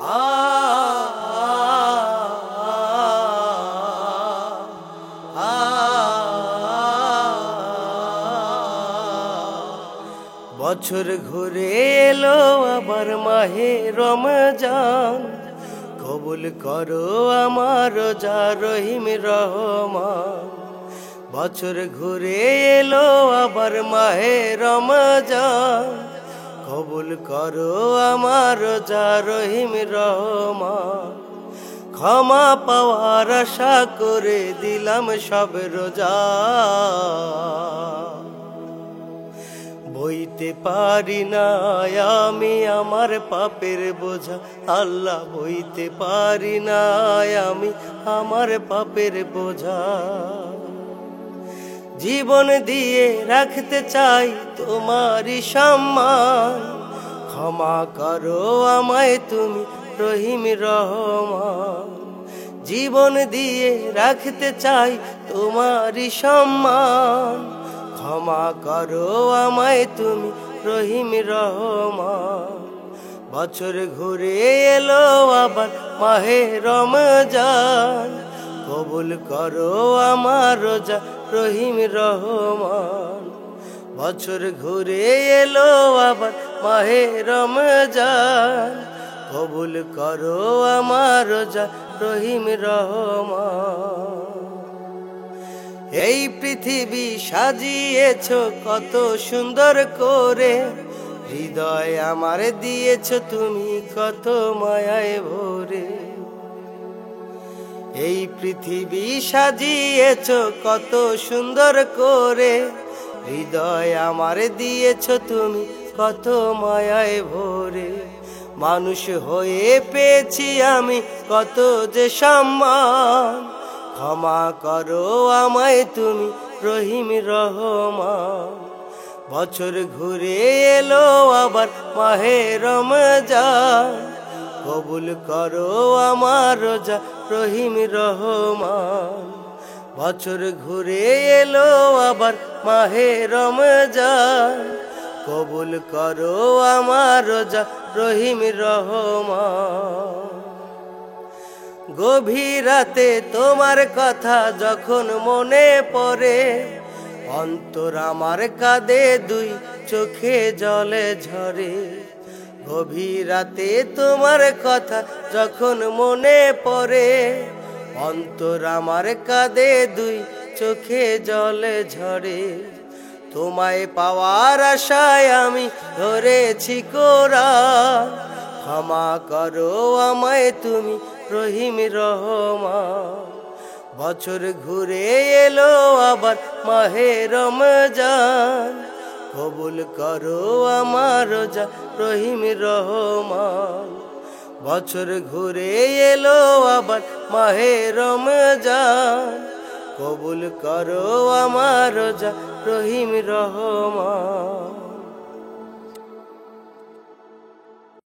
আ বছর ঘুরে এলো আবার মাহে রমজান, কবুল করো আমার রোজা রহিম রহমান। বছর ঘুরে এলো আবার মাহে রমজান, কবুল করো আমার রোজা রহিম রহমান। ক্ষমা পাওয়ার আশা করে দিলাম সব রোজা, বইতে পারি না আমি আমার পাপের বোঝা। আল্লাহ বইতে পারি না আমি আমার পাপের বোঝা। জীবন দিয়ে রাখতে চাই তোমারই সম্মান, ক্ষমা করো আমায় তুমি রহিম রহমান। জীবন দিয়ে রাখতে চাই তোমারই সম্মান, ক্ষমা করো আমায় তুমি রহিম রহমান। বছর ঘুরে এলো আবার মাহে রমজান, কবুল করো আমার রোজা রহিম রহমান। বছর ঘুরে এলো আবার মাহে রমজান, কবুল করো আমার রোজা রহিম রহমান। এই পৃথিবী সাজিয়েছো কত সুন্দর করে, হৃদয় আমার দিয়েছো তুমি কত মায়ায় ভরে। এই পৃথিবী সাজিয়েছো কত সুন্দর করে, হৃদয় আমার দিয়েছো তুমি কত মায়ায় ভরে। মানুষ হয়ে পেয়েছি আমি কত যে সম্মান, ক্ষমা করো আমায় তুমি রহিম রহমান। বছর ঘুরে এলো আবার মাহে রমজান, কবুল করো আমার রোজা রহিম রহমান। বছর ঘুরে এলো আবার মাহে রমজান, কবুল করো আমার রোজা রহিম রহমান। গভীর রাতে তোমার কথা যখন মনে পড়ে, অন্তর আমার কাঁদে দুই চোখে জলে ঝরে। গভীর রাতে তোমার কথা যখন মনে পড়ে, অন্তর আমার কাঁদে দুই চোখে জলে ঝরে। তোমায় পাওয়ার আশায় আমি ধরেছি কোরআন, ক্ষমা করো আমায় তুমি রহিম রহমান। বছর ঘুরে এলো আবার মাহে রমজান, কবুল করো আমার রোজা রহিম রহমান। বছর ঘুরে এলো আবার মাহে রমজান, কবুল করো আমার রোজা রহিম রহমান।